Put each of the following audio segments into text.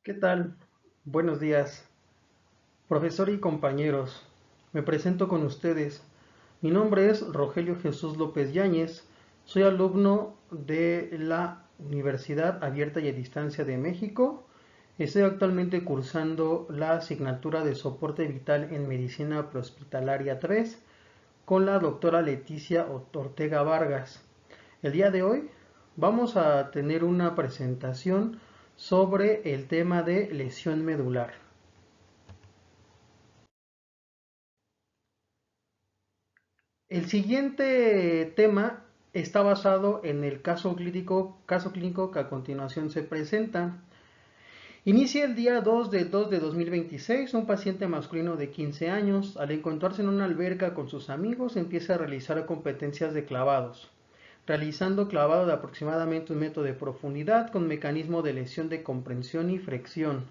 ¿Qué tal? Buenos días, profesor y compañeros. Me presento con ustedes. Mi nombre es Rogelio Jesús López Yáñez. Soy alumno de la Universidad Abierta y a Distancia de México. Estoy actualmente cursando la asignatura de soporte vital en Medicina Prehospitalaria 3 con la doctora Leticia Ortega Vargas. El día de hoy vamos a tener una presentación sobre el tema de lesión medular. El siguiente tema está basado en el caso clínico que a continuación se presenta. Inicia el día 2 de 2 de 2026, un paciente masculino de 15 años, al encontrarse en una alberca con sus amigos, empieza a realizar competencias de clavados, realizando clavado de aproximadamente 1 metro de profundidad con mecanismo de lesión de comprensión y flexión.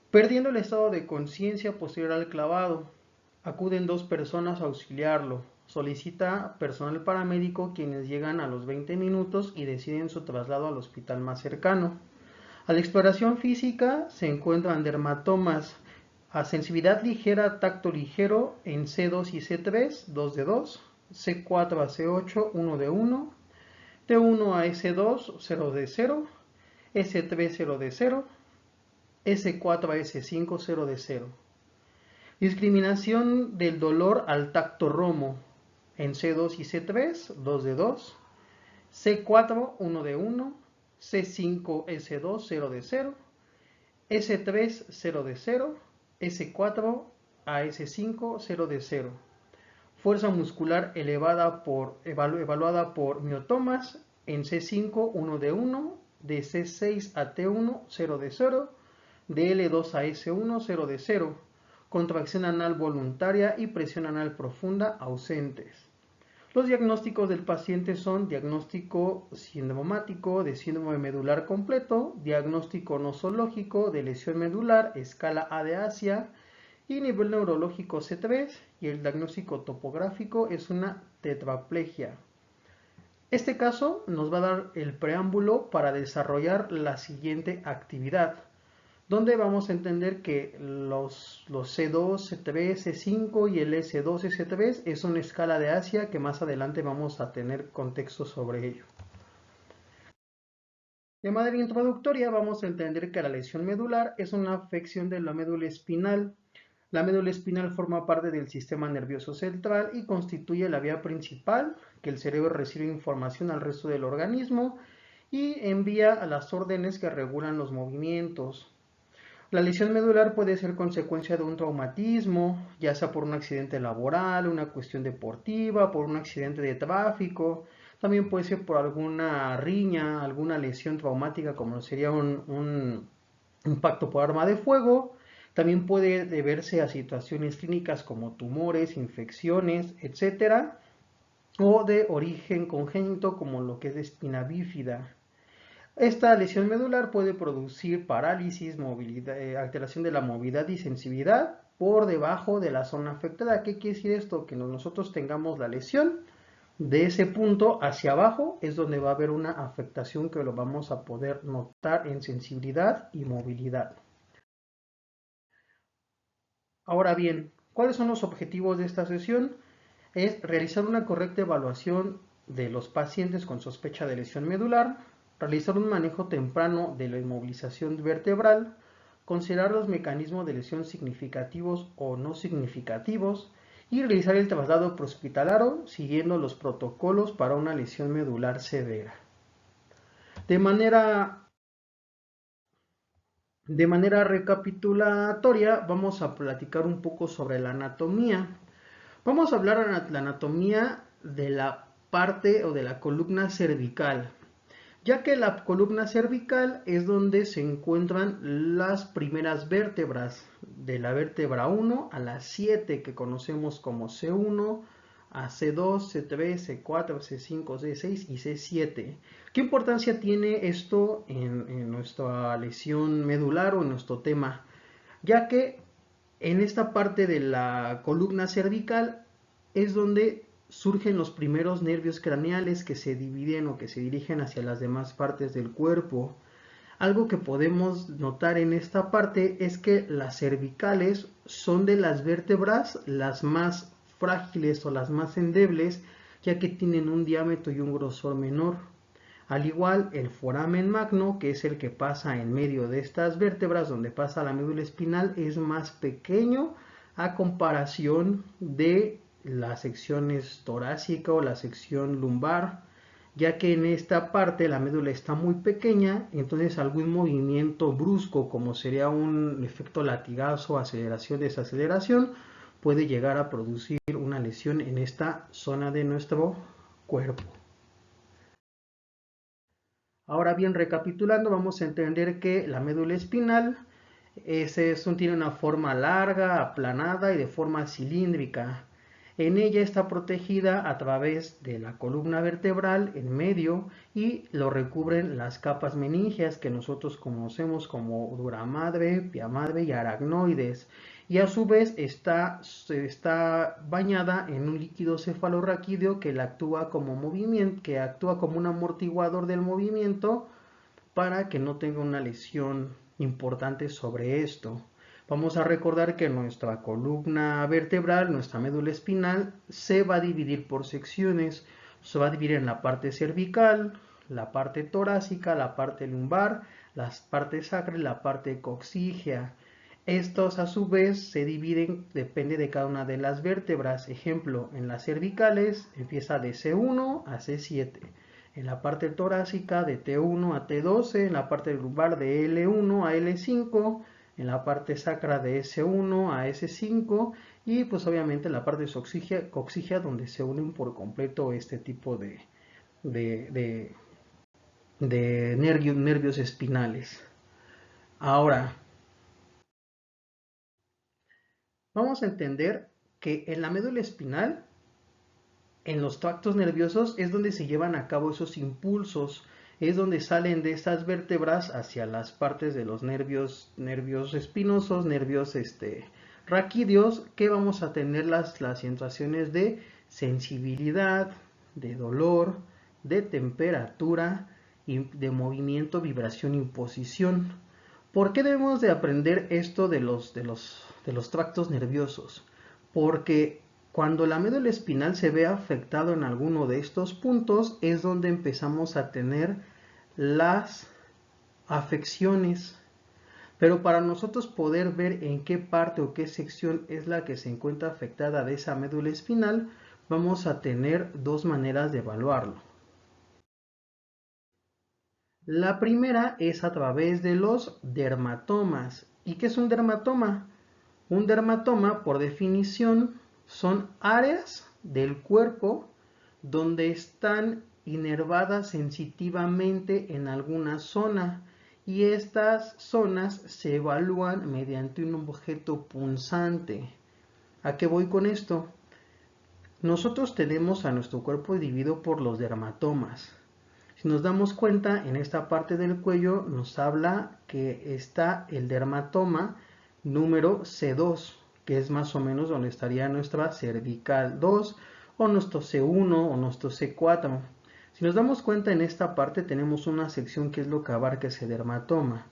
Perdiendo el estado de conciencia posterior al clavado, acuden dos personas a auxiliarlo. Solicita personal paramédico quienes llegan a los 20 minutos y deciden su traslado al hospital más cercano. A la exploración física se encuentran dermatomas a sensibilidad ligera, tacto ligero en C2 y C3, 2 de 2, C4 a C8, 1 de 1, T1 a S2, 0 de 0, S3, 0 de 0, S4 a S5, 0 de 0. Discriminación del dolor al tacto romo en C2 y C3, 2 de 2, C4, 1 de 1, C5, S2, 0 de 0, S3, 0 de 0, S4 a S5, 0 de 0. Fuerza muscular evaluada por miotomas en C5, 1 de 1, de C6 a T1, 0 de 0, de L2 a S1, 0 de 0, contracción anal voluntaria y presión anal profunda ausentes. Los diagnósticos del paciente son diagnóstico sindromático de síndrome medular completo, diagnóstico nosológico de lesión medular, escala A de Asia y nivel neurológico C3, y el diagnóstico topográfico es una tetraplegia. Este caso nos va a dar el preámbulo para desarrollar la siguiente actividad, donde vamos a entender que los C2, C3, C5 y el S2, S3 es una escala de Asia que más adelante vamos a tener contexto sobre ello. De manera introductoria vamos a entender que la lesión medular es una afección de la médula espinal. La médula espinal forma parte del sistema nervioso central y constituye la vía principal que el cerebro recibe información al resto del organismo y envía a las órdenes que regulan los movimientos. La lesión medular puede ser consecuencia de un traumatismo, ya sea por un accidente laboral, una cuestión deportiva, por un accidente de tráfico. También puede ser por alguna riña, alguna lesión traumática como sería un impacto por arma de fuego. También puede deberse a situaciones clínicas como tumores, infecciones, etcétera, o de origen congénito como lo que es de espina bífida. Esta lesión medular puede producir parálisis, alteración de la movilidad y sensibilidad por debajo de la zona afectada. ¿Qué quiere decir esto? Que nosotros tengamos la lesión de ese punto hacia abajo es donde va a haber una afectación que lo vamos a poder notar en sensibilidad y movilidad. Ahora bien, ¿cuáles son los objetivos de esta sesión? Es realizar una correcta evaluación de los pacientes con sospecha de lesión medular, realizar un manejo temprano de la inmovilización vertebral, considerar los mecanismos de lesión significativos o no significativos y realizar el traslado prehospitalario siguiendo los protocolos para una lesión medular severa. De manera, de manera recapitulatoria, vamos a platicar un poco sobre la anatomía. Vamos a hablar de la anatomía de la parte o de la columna cervical, ya que la columna cervical es donde se encuentran las primeras vértebras, de la vértebra 1 a la 7 que conocemos como C1 a C2, C3, C4, C5, C6 y C7. ¿Qué importancia tiene esto en nuestra lesión medular o en nuestro tema? Ya que en esta parte de la columna cervical es donde surgen los primeros nervios craneales que se dividen o que se dirigen hacia las demás partes del cuerpo. Algo que podemos notar en esta parte es que las cervicales son de las vértebras las más frágiles o las más endebles, ya que tienen un diámetro y un grosor menor. Al igual, el foramen magno, que es el que pasa en medio de estas vértebras, donde pasa la médula espinal, es más pequeño a comparación de las secciones torácica o la sección lumbar, ya que en esta parte la médula está muy pequeña, entonces algún movimiento brusco, como sería un efecto latigazo, aceleración, desaceleración, puede llegar a producir una lesión en esta zona de nuestro cuerpo. Ahora bien, recapitulando, vamos a entender que la médula espinal tiene una forma larga, aplanada y de forma cilíndrica. En ella está protegida a través de la columna vertebral en medio y lo recubren las capas meníngeas que nosotros conocemos como dura madre, pia madre y aracnoides. Y a su vez está bañada en un líquido cefalorraquídeo que actúa como movimiento, que actúa como un amortiguador del movimiento para que no tenga una lesión importante sobre esto. Vamos a recordar que nuestra columna vertebral, nuestra médula espinal, se va a dividir por secciones. Se va a dividir en la parte cervical, la parte torácica, la parte lumbar, la parte sacra y la parte coxígea. Estos a su vez se dividen, depende de cada una de las vértebras. Ejemplo, en las cervicales empieza de C1 a C7. En la parte torácica de T1 a T12, en la parte lumbar de L1 a L5, en la parte sacra de S1 a S5 y pues obviamente en la parte coxígea donde se unen por completo este tipo de nervios espinales. Ahora, vamos a entender que en la médula espinal, en los tractos nerviosos, es donde se llevan a cabo esos impulsos, es donde salen de estas vértebras hacia las partes de los nervios espinosos, nervios raquídeos, que vamos a tener las sensaciones de sensibilidad, de dolor, de temperatura, y de movimiento, vibración y posición. ¿Por qué debemos de aprender esto de los tractos nerviosos? Porque cuando la médula espinal se ve afectado en alguno de estos puntos es donde empezamos a tener las afecciones. Pero para nosotros poder ver en qué parte o qué sección es la que se encuentra afectada de esa médula espinal, vamos a tener dos maneras de evaluarlo. La primera es a través de los dermatomas. ¿Y qué es un dermatoma? Un dermatoma, por definición, son áreas del cuerpo donde están inervadas sensitivamente en alguna zona y estas zonas se evalúan mediante un objeto punzante. ¿A qué voy con esto? Nosotros tenemos a nuestro cuerpo dividido por los dermatomas. Si nos damos cuenta, en esta parte del cuello nos habla que está el dermatoma número C2, que es más o menos donde estaría nuestra cervical 2 o nuestro C1 o nuestro C4. Si nos damos cuenta, en esta parte tenemos una sección que es lo que abarca ese dermatoma.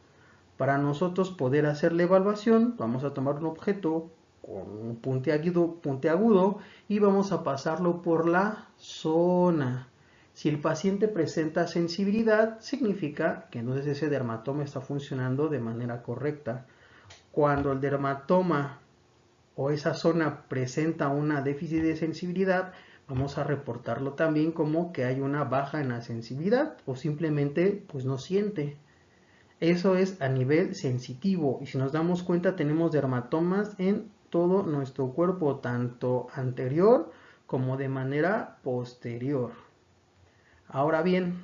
Para nosotros poder hacer la evaluación, vamos a tomar un objeto con un puntiagudo y vamos a pasarlo por la zona. Si el paciente presenta sensibilidad, significa que entonces ese dermatoma está funcionando de manera correcta. Cuando el dermatoma o esa zona presenta una déficit de sensibilidad, vamos a reportarlo también como que hay una baja en la sensibilidad o simplemente pues no siente. Eso es a nivel sensitivo y si nos damos cuenta tenemos dermatomas en todo nuestro cuerpo, tanto anterior como de manera posterior. Ahora bien,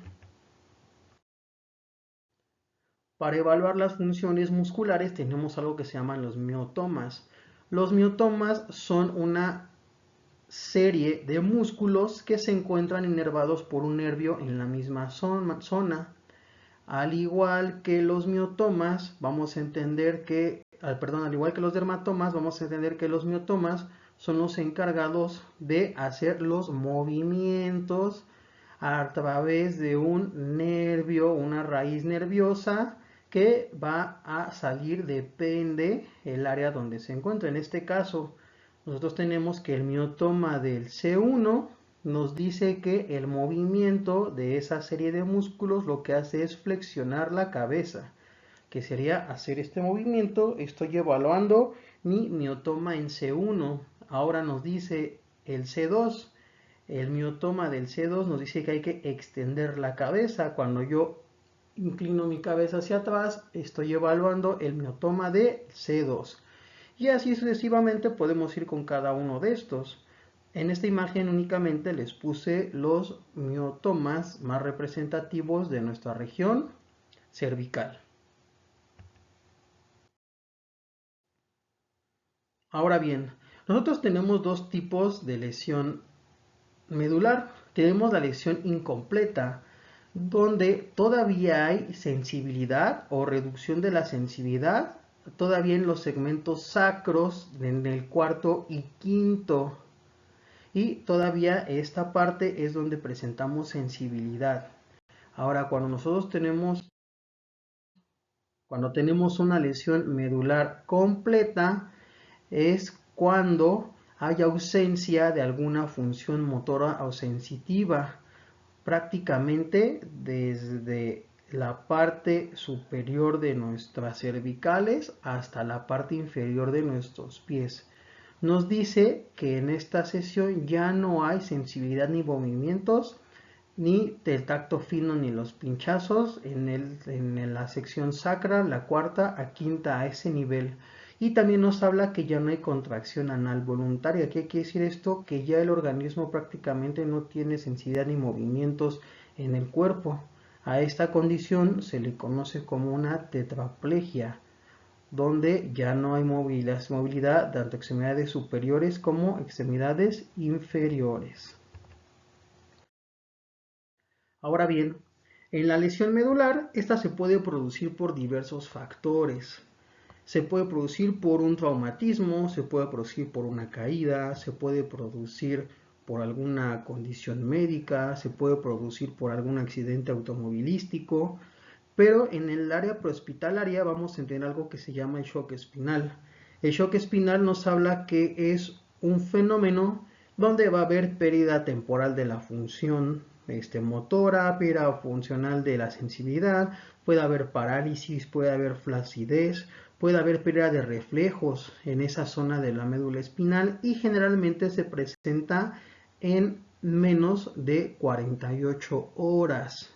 para evaluar las funciones musculares tenemos algo que se llaman los miotomas. Los miotomas son una serie de músculos que se encuentran inervados por un nervio en la misma zona. Al igual que los miotomas, vamos a entender que, al igual que los dermatomas, vamos a entender que los miotomas son los encargados de hacer los movimientos a través de un nervio, una raíz nerviosa que va a salir depende el área donde se encuentra. En este caso, nosotros tenemos que el miotoma del C1 nos dice que el movimiento de esa serie de músculos lo que hace es flexionar la cabeza, que sería hacer este movimiento. Estoy evaluando mi miotoma en C1. Ahora nos dice el C2. El miotoma del C2 nos dice que hay que extender la cabeza. Cuando yo inclino mi cabeza hacia atrás, estoy evaluando el miotoma de C2. Y así sucesivamente podemos ir con cada uno de estos. En esta imagen únicamente les puse los miotomas más representativos de nuestra región cervical. Ahora bien, nosotros tenemos dos tipos de lesión medular. Tenemos la lesión incompleta, donde todavía hay sensibilidad o reducción de la sensibilidad, todavía en los segmentos sacros, en el cuarto y quinto. Y todavía esta parte es donde presentamos sensibilidad. Ahora, cuando tenemos una lesión medular completa, es cuando hay ausencia de alguna función motora o sensitiva, prácticamente desde la parte superior de nuestras cervicales hasta la parte inferior de nuestros pies. Nos dice que en esta sesión ya no hay sensibilidad ni movimientos, ni del tacto fino ni los pinchazos en la sección sacra, la cuarta a quinta, a ese nivel. Y también nos habla que ya no hay contracción anal voluntaria. ¿Qué quiere decir esto? Que ya el organismo prácticamente no tiene sensibilidad ni movimientos en el cuerpo. A esta condición se le conoce como una tetraplegia, donde ya no hay movilidad tanto extremidades superiores como extremidades inferiores. Ahora bien, en la lesión medular, esta se puede producir por diversos factores. Se puede producir por un traumatismo, se puede producir por una caída, se puede producir por alguna condición médica, se puede producir por algún accidente automovilístico, pero en el área prehospitalaria vamos a entender algo que se llama el shock espinal. El shock espinal nos habla que es un fenómeno donde va a haber pérdida temporal de la función motora, pérdida funcional de la sensibilidad, puede haber parálisis, puede haber flacidez, puede haber pérdida de reflejos en esa zona de la médula espinal y generalmente se presenta en menos de 48 horas.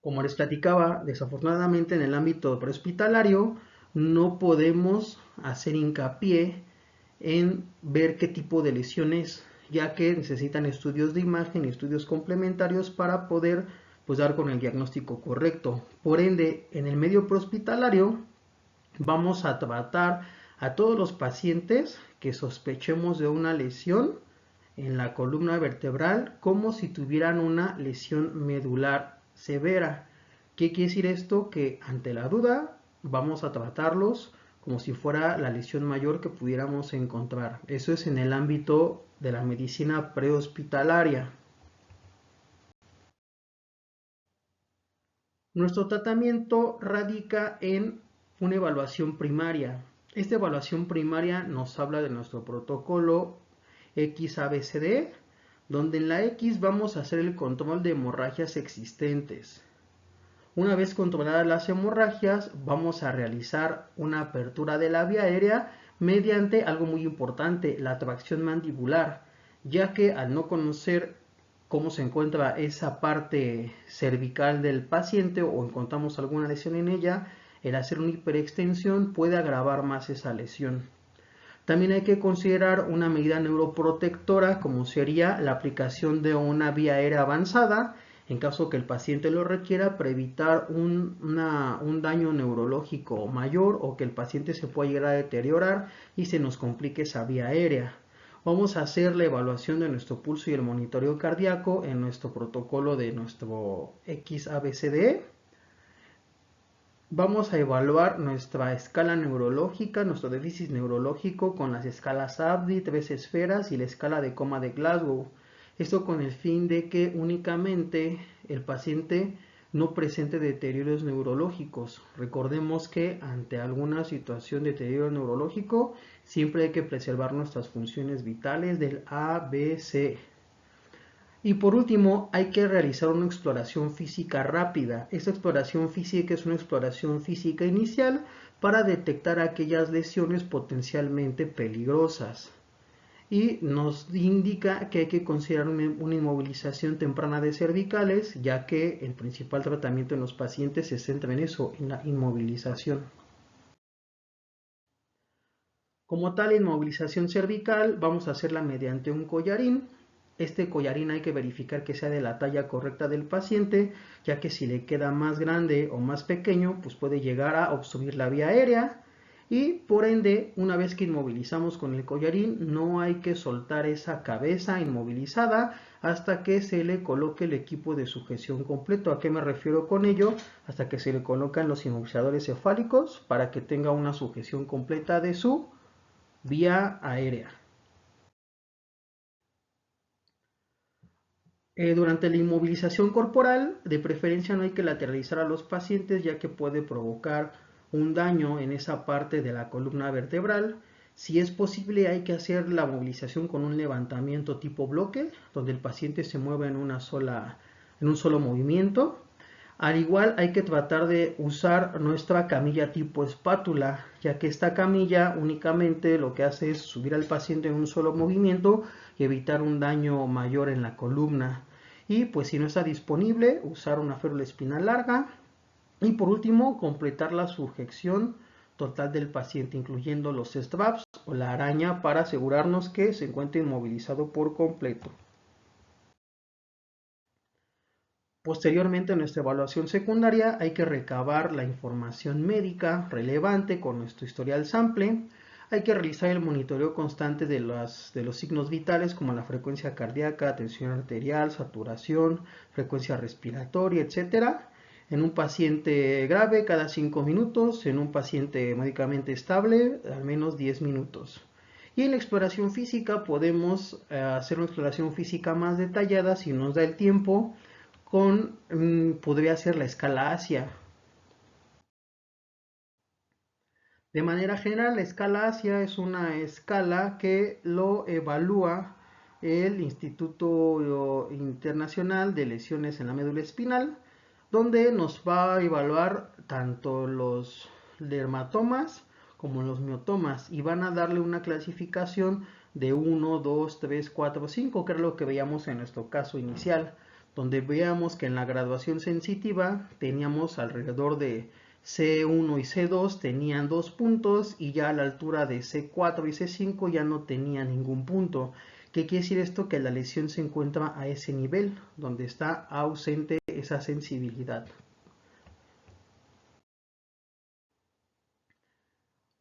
Como les platicaba, desafortunadamente en el ámbito prehospitalario no podemos hacer hincapié en ver qué tipo de lesiones, ya que necesitan estudios de imagen y estudios complementarios para poder dar con el diagnóstico correcto. Por ende, en el medio prehospitalario vamos a tratar a todos los pacientes que sospechemos de una lesión en la columna vertebral como si tuvieran una lesión medular severa. ¿Qué quiere decir esto? Que ante la duda vamos a tratarlos como si fuera la lesión mayor que pudiéramos encontrar. Eso es en el ámbito de la medicina prehospitalaria. Nuestro tratamiento radica en una evaluación primaria. Esta evaluación primaria nos habla de nuestro protocolo XABCD, donde en la X vamos a hacer el control de hemorragias existentes. Una vez controladas las hemorragias, vamos a realizar una apertura de la vía aérea mediante algo muy importante, la tracción mandibular, ya que al no conocer cómo se encuentra esa parte cervical del paciente o encontramos alguna lesión en ella, el hacer una hiperextensión puede agravar más esa lesión. También hay que considerar una medida neuroprotectora como sería la aplicación de una vía aérea avanzada en caso que el paciente lo requiera para evitar un daño neurológico mayor o que el paciente se pueda llegar a deteriorar y se nos complique esa vía aérea. Vamos a hacer la evaluación de nuestro pulso y el monitoreo cardíaco en nuestro protocolo de nuestro XABCDE. Vamos a evaluar nuestra escala neurológica, nuestro déficit neurológico con las escalas ABDI, 3 esferas y la escala de coma de Glasgow. Esto con el fin de que únicamente el paciente no presente deterioros neurológicos. Recordemos que ante alguna situación de deterioro neurológico siempre hay que preservar nuestras funciones vitales del ABC. Y por último, hay que realizar una exploración física rápida. Esta exploración física es una exploración física inicial para detectar aquellas lesiones potencialmente peligrosas. Y nos indica que hay que considerar una inmovilización temprana de cervicales, ya que el principal tratamiento en los pacientes se centra en eso, en la inmovilización. Como tal, inmovilización cervical vamos a hacerla mediante un collarín. Este collarín hay que verificar que sea de la talla correcta del paciente, ya que si le queda más grande o más pequeño, pues puede llegar a obstruir la vía aérea. Y por ende, una vez que inmovilizamos con el collarín, no hay que soltar esa cabeza inmovilizada hasta que se le coloque el equipo de sujeción completo. ¿A qué me refiero con ello? Hasta que se le colocan los inmovilizadores cefálicos para que tenga una sujeción completa de su vía aérea. Durante la inmovilización corporal, de preferencia no hay que lateralizar a los pacientes ya que puede provocar un daño en esa parte de la columna vertebral. Si es posible, hay que hacer la movilización con un levantamiento tipo bloque, donde el paciente se mueve en un solo movimiento. Al igual hay que tratar de usar nuestra camilla tipo espátula, ya que esta camilla únicamente lo que hace es subir al paciente en un solo movimiento y evitar un daño mayor en la columna. Y pues si no está disponible, usar una férula espinal larga. Y por último, completar la sujeción total del paciente, incluyendo los straps o la araña para asegurarnos que se encuentre inmovilizado por completo. Posteriormente, en nuestra evaluación secundaria hay que recabar la información médica relevante con nuestro historial sample. Hay que realizar el monitoreo constante de los signos vitales como la frecuencia cardíaca, tensión arterial, saturación, frecuencia respiratoria, etc. En un paciente grave cada 5 minutos, en un paciente médicamente estable al menos 10 minutos. Y en la exploración física podemos hacer una exploración física más detallada si nos da el tiempo podría ser la escala ASIA. De manera general, la escala ASIA es una escala que lo evalúa el Instituto Internacional de Lesiones en la Médula Espinal, donde nos va a evaluar tanto los dermatomas como los miotomas y van a darle una clasificación de 1, 2, 3, 4, 5, que es lo que veíamos en nuestro caso inicial, donde veíamos que en la graduación sensitiva teníamos alrededor de C1 y C2 tenían 2 puntos y ya a la altura de C4 y C5 ya no tenía ningún punto. ¿Qué quiere decir esto? Que la lesión se encuentra a ese nivel, donde está ausente esa sensibilidad.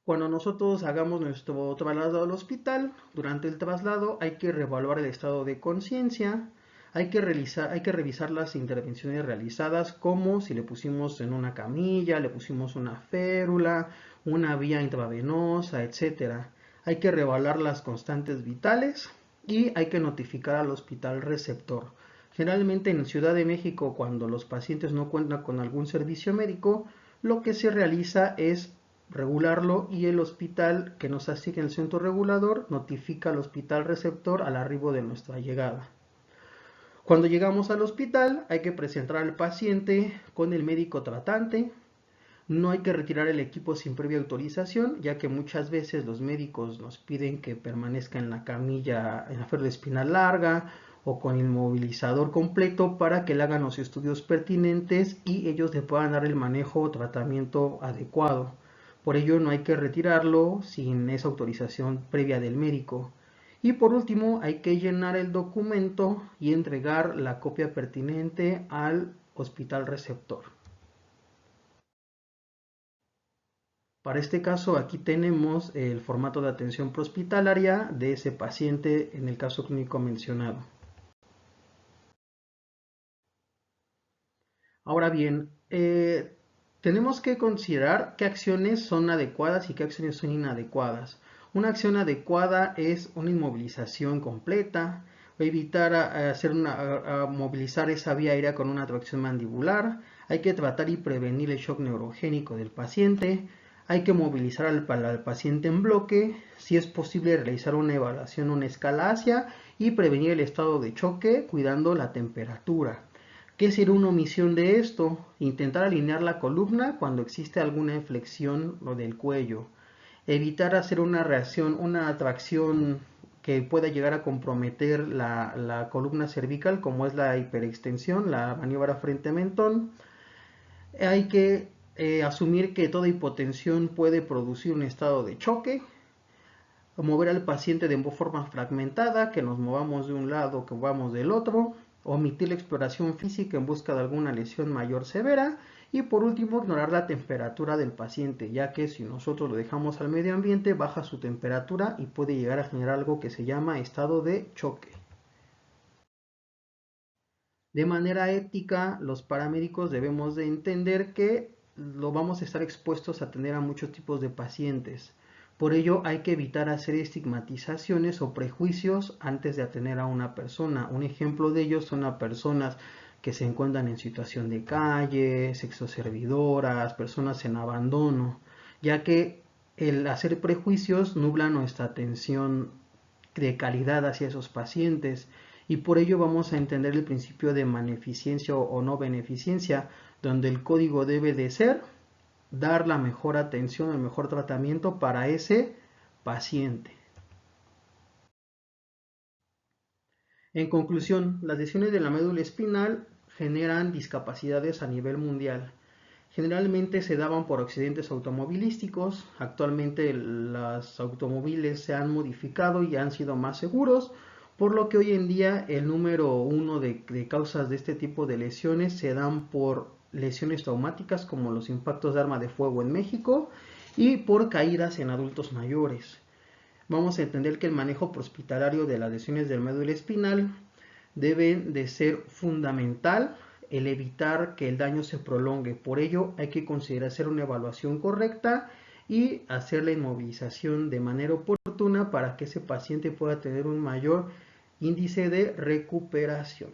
Cuando nosotros hagamos nuestro traslado al hospital, durante el traslado hay que reevaluar el estado de conciencia, hay que revisar las intervenciones realizadas, como si le pusimos en una camilla, le pusimos una férula, una vía intravenosa, etc. Hay que reevaluar las constantes vitales y hay que notificar al hospital receptor. Generalmente en Ciudad de México, cuando los pacientes no cuentan con algún servicio médico, lo que se realiza es regularlo y el hospital que nos asigne el centro regulador notifica al hospital receptor al arribo de nuestra llegada. Cuando llegamos al hospital hay que presentar al paciente con el médico tratante. No hay que retirar el equipo sin previa autorización, ya que muchas veces los médicos nos piden que permanezca en la camilla, en la férula espinal larga o con inmovilizador completo para que le hagan los estudios pertinentes y ellos le puedan dar el manejo o tratamiento adecuado. Por ello no hay que retirarlo sin esa autorización previa del médico. Y por último hay que llenar el documento y entregar la copia pertinente al hospital receptor. Para este caso aquí tenemos el formato de atención prehospitalaria de ese paciente en el caso clínico mencionado. Ahora bien, tenemos que considerar qué acciones son adecuadas y qué acciones son inadecuadas. Una acción adecuada es una inmovilización completa, evitar movilizar esa vía aérea con una tracción mandibular, hay que tratar y prevenir el shock neurogénico del paciente, hay que movilizar al paciente en bloque, si es posible realizar una evaluación, una escala ASIA y prevenir el estado de choque cuidando la temperatura. ¿Qué sería una omisión de esto? Intentar alinear la columna cuando existe alguna inflexión del cuello. Evitar hacer una atracción que pueda llegar a comprometer la columna cervical, como es la hiperextensión, la maniobra frente mentón. Hay que asumir que toda hipotensión puede producir un estado de choque, mover al paciente de forma fragmentada, que nos movamos de un lado, que movamos del otro, omitir la exploración física en busca de alguna lesión mayor severa y por último ignorar la temperatura del paciente, ya que si nosotros lo dejamos al medio ambiente baja su temperatura y puede llegar a generar algo que se llama estado de choque. De manera ética, los paramédicos debemos de entender que lo vamos a estar expuestos a atender a muchos tipos de pacientes. Por ello hay que evitar hacer estigmatizaciones o prejuicios antes de atender a una persona. Un ejemplo de ellos son las personas que se encuentran en situación de calle, sexoservidoras, personas en abandono, ya que el hacer prejuicios nubla nuestra atención de calidad hacia esos pacientes y por ello vamos a entender el principio de beneficencia o no beneficencia, donde el código debe de ser dar la mejor atención, el mejor tratamiento para ese paciente. En conclusión, las lesiones de la médula espinal generan discapacidades a nivel mundial. Generalmente se daban por accidentes automovilísticos. Actualmente los automóviles se han modificado y han sido más seguros, por lo que hoy en día el número uno de causas de este tipo de lesiones se dan por lesiones traumáticas como los impactos de arma de fuego en México y por caídas en adultos mayores. Vamos a entender que el manejo prehospitalario de las lesiones del médula espinal debe de ser fundamental el evitar que el daño se prolongue. Por ello hay que considerar hacer una evaluación correcta y hacer la inmovilización de manera oportuna para que ese paciente pueda tener un mayor índice de recuperación.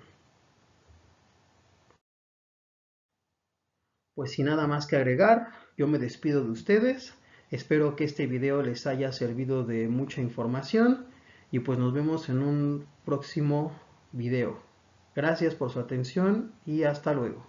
Pues sin nada más que agregar, yo me despido de ustedes. Espero que este video les haya servido de mucha información y pues nos vemos en un próximo video. Gracias por su atención y hasta luego.